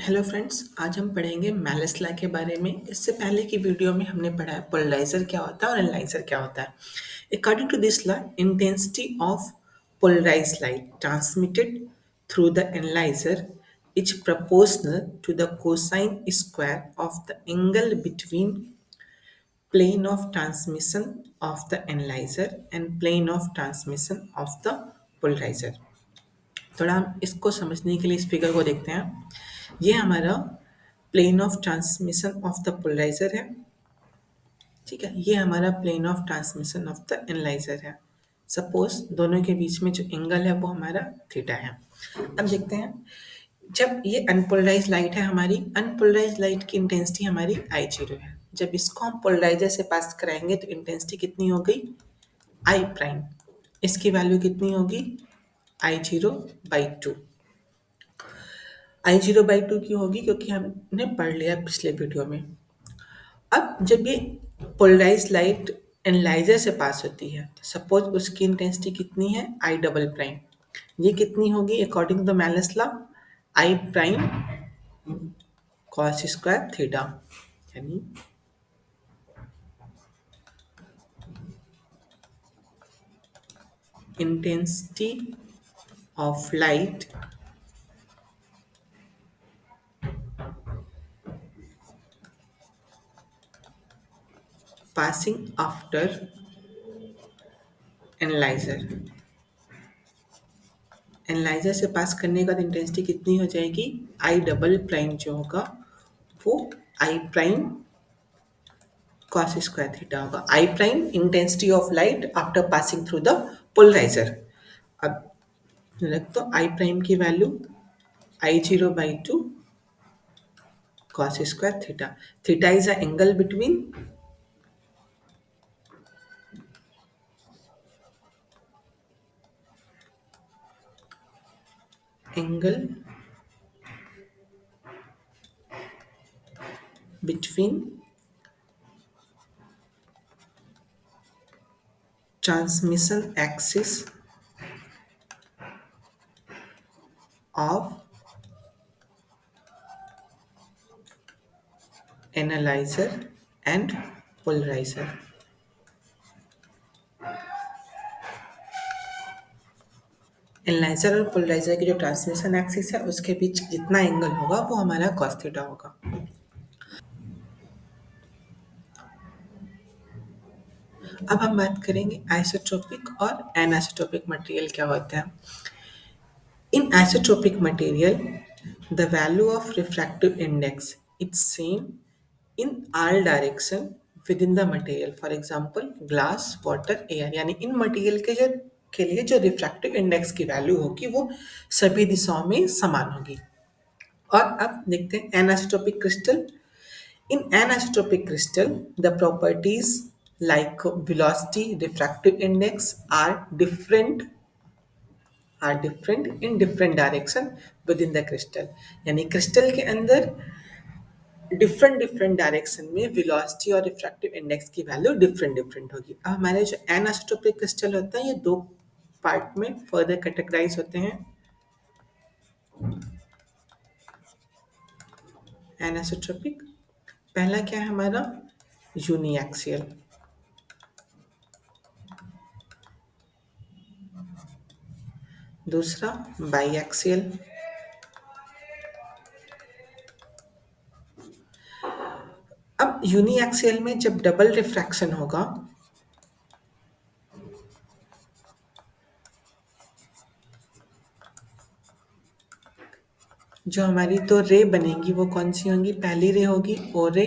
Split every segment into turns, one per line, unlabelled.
Hello friends, आज हम पढ़ेंगे मेलिस लॉ के बारे में। इससे पहले की वीडियो में हमने पढ़ा है पोलराइजर क्या होता है और एनालाइजर क्या होता है। According to this law, intensity of polarised light transmitted through the analyser is proportional to the cosine square of the angle between plane of transmission of the analyzer and plane of transmission of the polarizer। थोड़ा हम इसको समझने के लिए इस figure को देखते हैं। ये हमारा plane of transmission of the polariser है। ठीक है, ये हमारा plane of transmission of the analyser है। सपोज दोनों के बीच में जो एंगल है वो हमारा थीटा है। अब देखते हैं, जब ये अनपोलराइज लाइट है, हमारी अनपोलराइज लाइट की इंटेंसिटी हमारी आई जीरो है। जब इसको हम पोलराइजर से पास कराएंगे तो इंटेंसिटी कितनी हो गई, आई प्राइम। इसकी वैल्यू कितनी होगी, I zero by two. I zero by two क्यों होगी, क्योंकि हमने पढ़ लिया पिछले वीडियो में। अब जब ये पोलराइज लाइट एनालाइजर से पास होती है तो सपोज उसकी इंटेंसिटी कितनी है, आई डबल प्राइम। ये कितनी होगी according to Malus law, I prime cos square theta, यानी intensity of light passing after analyser. Analyser से पास करने का इंटेंसिटी कितनी हो जाएगी, आई डबल प्राइम जो होगा वो I prime cos square theta होगा। I prime intensity of light after passing through the polariser. अब रख दो आई प्राइम की value I zero by two cos square theta. Theta is a angle between angle between transmission axis of analyzer and polarizer। Analyser और polariser की जो transmission axis है उसके बीच जितना एंगल होगा वो हमारा cos थीटा होगा। अब हम बात करेंगे आइसोट्रोपिक और एनाइसोट्रोपिक मटेरियल क्या होता है। In isotropic material, the value of refractive index is same in all direction within the material. For example, glass, water, air। यानी इन मटेरियल के लिए जो रिफ्रैक्टिव इंडेक्स की वैल्यू होगी वो सभी दिशाओं में समान होगी। और अब देखते हैं anisotropic crystal. In anisotropic crystal, the properties like velocity, refractive index are different in different direction within the crystal। यानी क्रिस्टल के अंदर डिफरेंट डायरेक्शन में वेलोसिटी और रिफ्रैक्टिव इंडेक्स की वैल्यू डिफरेंट होगी। अब हमारे जो एनाइसोट्रोपिक क्रिस्टल होता है ये दो पार्ट में फर्दर कैटेगराइज होते हैं। एनाइसोट्रोपिक पहला क्या है हमारा, यूनिएक्सियल। दूसरा बाईएक्सियल। अब यूनिएक्सियल में जब डबल रिफ्रैक्शन होगा जो हमारी तो रे बनेगी वो कौन सी होंगी, पहली रे होगी ओ रे,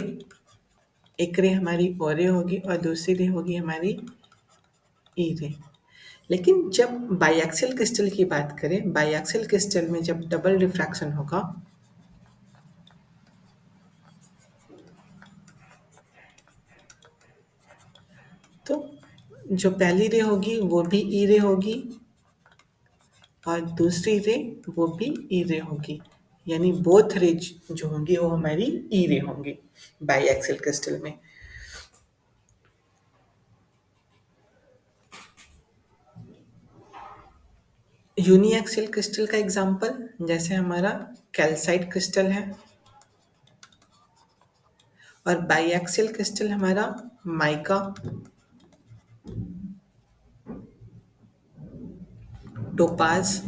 एक रे हमारी ओ रे होगी और दूसरी रे होगी हमारी ई रे। लेकिन जब बाईएक्सियल क्रिस्टल की बात करें, बाईएक्सियल क्रिस्टल में जब डबल रिफ्रैक्शन होगा तो जो पहली रे होगी वो भी ई रे होगी और दूसरी रे वो भी ई रे होगी। यानी बोथ रे जो होंगी वो हमारी ई रे होंगी बाईएक्सियल क्रिस्टल में। यूनिएक्सियल क्रिस्टल का एग्जांपल जैसे हमारा कैल्साइट क्रिस्टल है, और बाईएक्सियल क्रिस्टल हमारा माइका, टोपाज,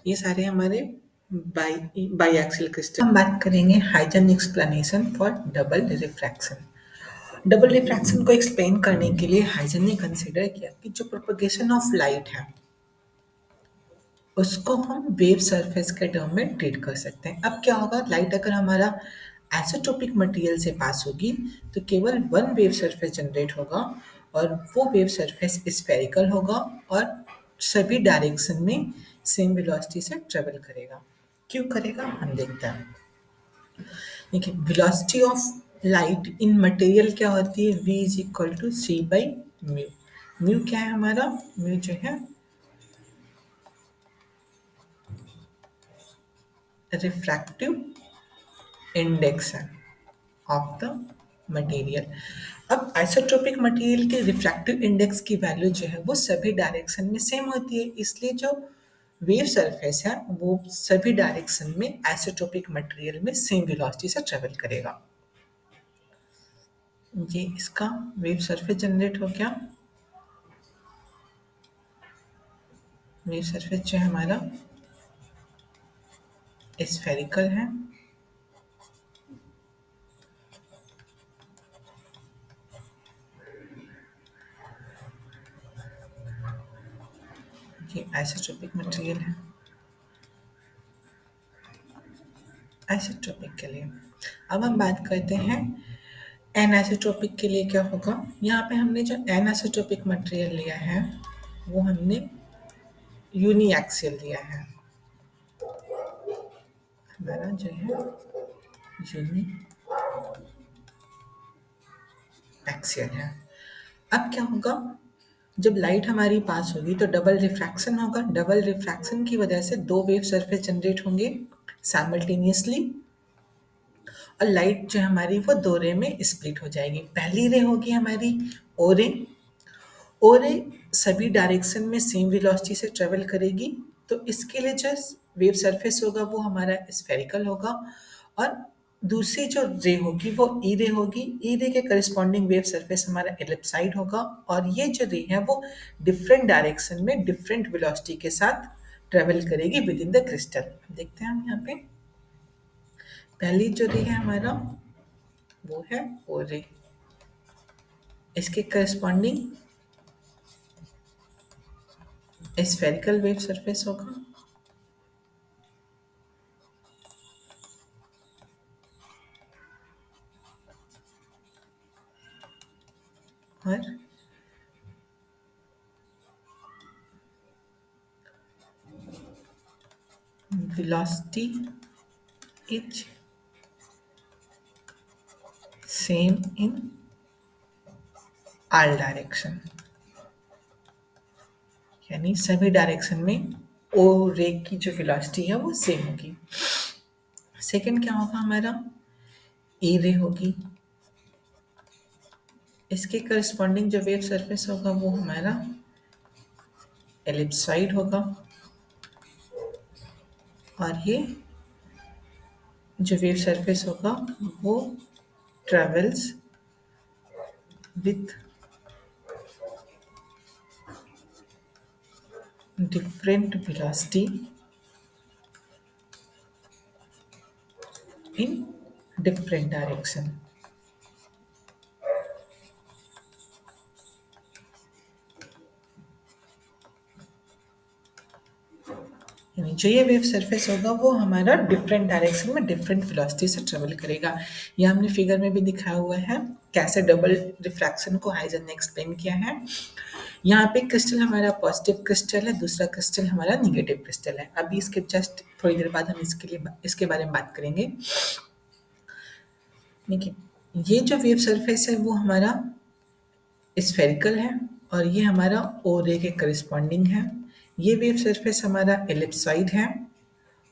ये सारे हमारे बाईएक्सियल क्रिस्टल। हम बात करेंगे hygienic explanation for double refraction. Double refraction को एक्सप्लेन करने के लिए हाइजन ने कंसिडर किया कि जो प्रोपगेशन ऑफ लाइट है उसको हम वेव सरफेस के टर्म में ट्रीट कर सकते हैं। अब क्या होगा, लाइट अगर हमारा आइसोटोपिक मटेरियल से पास होगी तो केवल वन वेव सरफेस जनरेट होगा, और वो वेव सरफेस स्फेरिकल होगा और सभी डायरेक्शन में सेम वेलोसिटी से ट्रेवल करेगा। क्यों करेगा हम देखते हैं। देखिए, velocity of light in material क्या होती है, v is equal to c by mu. Mu क्या है हमारा, म्यू जो है रिफ्रैक्टिव इंडेक्स है ऑफ द मटेरियल। अब आइसोट्रोपिक मटेरियल के रिफ्रैक्टिव इंडेक्स की वैल्यू जो है वो सभी डायरेक्शन में सेम होती है, इसलिए जो वेव सरफेस है वो सभी डायरेक्शन में आइसोट्रोपिक मटेरियल में सेम वेलोसिटी से ट्रेवल करेगा। ये इसका वेव सरफेस जनरेट हो गया। वेव सरफेस जो है हमारा स्फेरिकल है, ये आइसोट्रोपिक मटेरियल है। आइसोट्रोपिक के लिए अब हम बात करते हैं एनआइसोट्रोपिक के लिए क्या होगा। यहाँ पे हमने जो एनआइसोट्रोपिक मटेरियल लिया है वो हमने यूनिएक्सियल लिया है, हमारा जो है यूनिएक्सियल है। अब क्या होगा, जब लाइट हमारी पास होगी तो डबल रिफ्रैक्शन होगा। डबल रिफ्रैक्शन की वजह से दो वेव सरफेस जनरेट होंगे साइमल्टेनियसली, और लाइट जो हमारी वो दो रे में स्प्लिट हो जाएगी। पहली रे होगी हमारी ओ रे। ओ रे सभी डायरेक्शन में सेम वेलोसिटी से ट्रेवल करेगी, तो इसके लिए जो वेव सरफेस होगा वो हमारा स्फेरिकल होगा, और दूसरी जो रे होगी वो ई रे होगी। ई रे के करस्पॉन्डिंग वेव सरफेस हमारा एलिप्साइड होगा, और ये जो रे है वो डिफरेंट डायरेक्शन में डिफरेंट वेलोसिटी के साथ ट्रेवल करेगी विद इन द क्रिस्टल। देखते हैं हम यहाँ पे पहली जो रे है हमारा वो है ओ रे, इसके करस्पॉन्डिंग स्फेरिकल वेव सरफेस होगा, और velocity is same in all direction, यानी सभी डायरेक्शन में ओ रे की जो वेलोसिटी है वो सेम होगी। सेकंड क्या होगा हमारा, ई रे होगी, इसके करस्पॉन्डिंग जो वेव सरफेस होगा वो हमारा एलिप्सॉइड होगा, और ये जो वेव सरफेस होगा वो travels with different velocity in different direction। यानी जो ये वेव सरफेस होगा वो हमारा डिफरेंट डायरेक्शन में डिफरेंट वेलोसिटी से ट्रेवल करेगा। ये हमने फिगर में भी दिखाया हुआ है कैसे डबल रिफ्रैक्शन को हाइजन ने एक्सप्लेन किया है। यहाँ पे क्रिस्टल हमारा पॉजिटिव क्रिस्टल है, दूसरा क्रिस्टल हमारा निगेटिव क्रिस्टल है। अभी इसके जस्ट थोड़ी देर बाद हम इसके बारे में बात करेंगे। देखिए, ये जो वेव सरफेस है वो हमारा स्फेरिकल है, और ये हमारा ओ रे के करस्पॉन्डिंग है। ये वेव सरफेस हमारा एलिप्सॉइड है,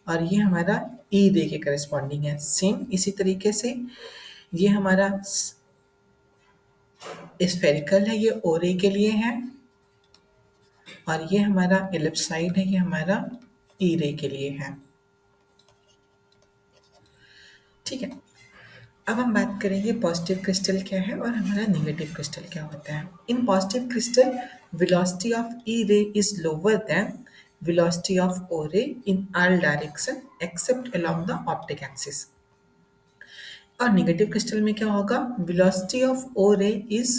और ये हमारा ई रे के करस्पॉन्डिंग है। सेम इसी तरीके से ये हमारा स्फेरिकल है, ये ओ रे के लिए है, और ये हमारा इलिप्साइड है, ये हमारा ई रे के लिए है। ठीक है, अब हम बात करेंगे पॉजिटिव क्रिस्टल क्या है और हमारा नेगेटिव क्रिस्टल क्या होता है। In positive crystal velocity of E ray is lower than velocity of O ray in all direction except along the optic axis। और नेगेटिव क्रिस्टल में क्या होगा, velocity of O ray is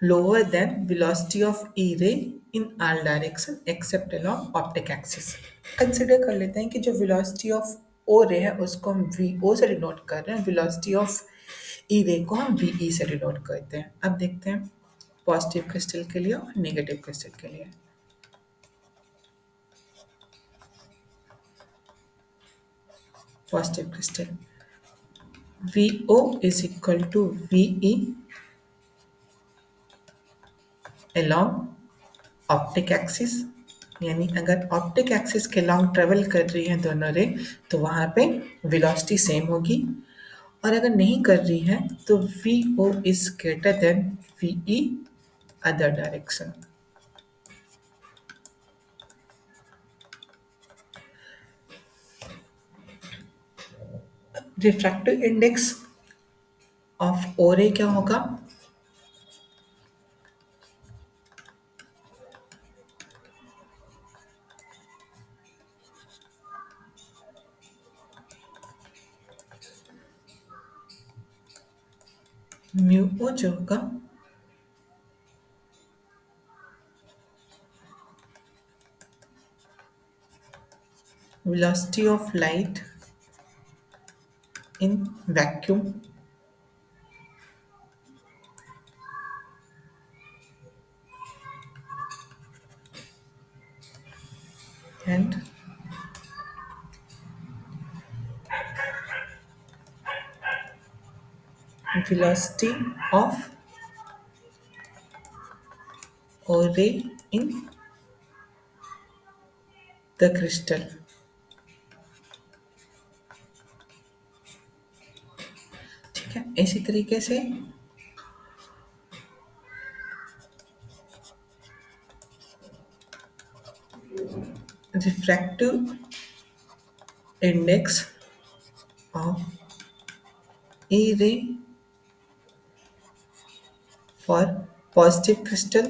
lower than velocity of E ray in all direction except along optic axis। Consider कर लेते हैं कि जो velocity of O ray है उसको हम VO से डिनोट कर रहे हैं, velocity of E ray को हम VE से डिनोट करते हैं। अब देखते हैं पॉजिटिव क्रिस्टल के लिए और नेगेटिव क्रिस्टल के लिए। Positive crystal VO is equal to VE along optic axis, यानी अगर ऑप्टिक एक्सिस के लॉन्ग ट्रेवल कर रही है दोनों रे तो वहाँ पे वेलोसिटी सेम होगी, और अगर नहीं कर रही है तो VO is greater than VE other direction. Refractive index of O ray क्या होगा, म्यू ओ जो होगा velocity of light in vacuum and velocity of O ray in the crystal। ठीक है, इसी तरीके से refractive index of E ray for positive crystal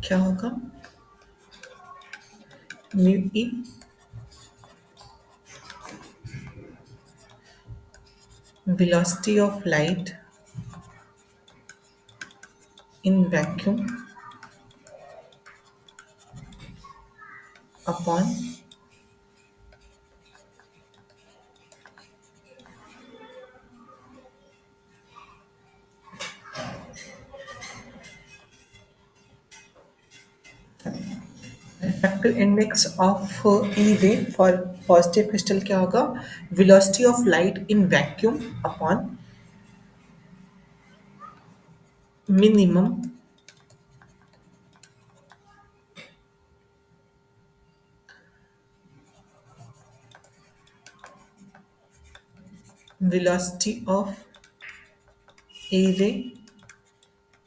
क्या होगा, mu E velocity of light in vacuum upon refractive index of E ray for positive crystal क्या होगा, velocity of light in vacuum upon minimum velocity of E ray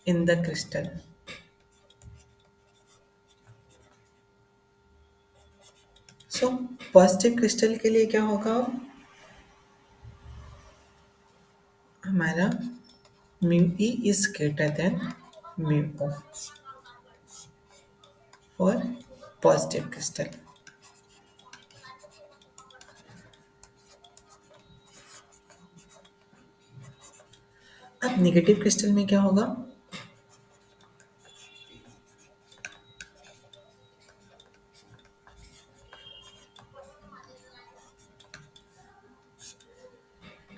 in the crystal। So positive crystal के लिए क्या होगा, हमारा mu E is greater than mu O for positive crystal. अब negative crystal में क्या होगा,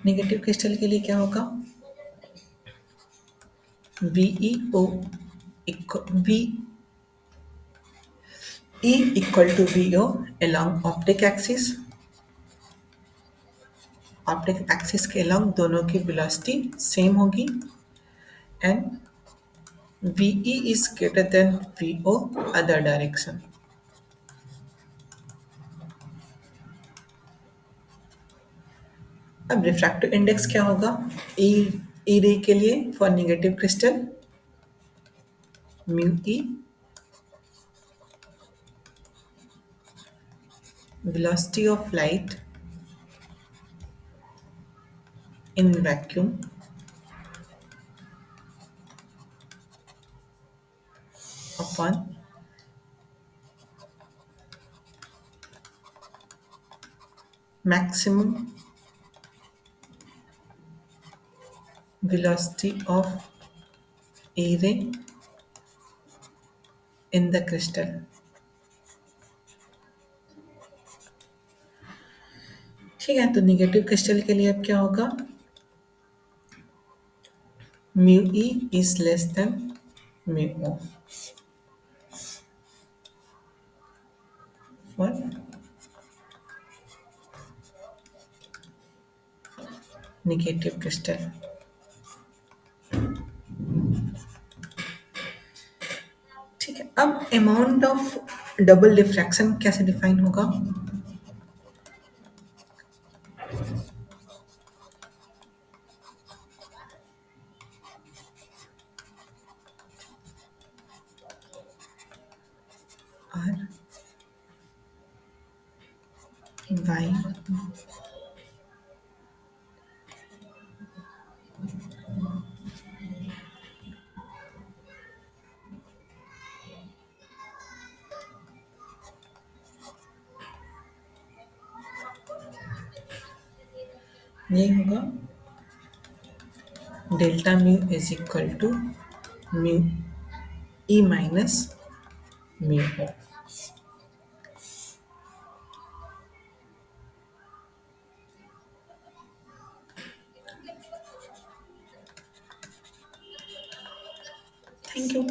नेगेटिव क्रिस्टल के लिए क्या होगा, VEO V E equal to VO along optic axis, optic axis के अलॉन्ग दोनों की वेलोसिटी सेम होगी, and VE is greater than VO other direction। अब रिफ्रैक्टिव इंडेक्स क्या होगा? ई ई रे के लिए for negative crystal mu E velocity of light in vacuum upon maximum velocity of A ray in the crystal. ठीक है, तो नेगेटिव क्रिस्टल के लिए अब क्या होगा? Mu E is less than mu O for negative crystal. ठीक है, अब अमाउंट ऑफ डबल डिफ्रैक्शन कैसे डिफाइन होगा? आर बाई ये होगा delta mu is equal to mu E minus mu O. Thank you.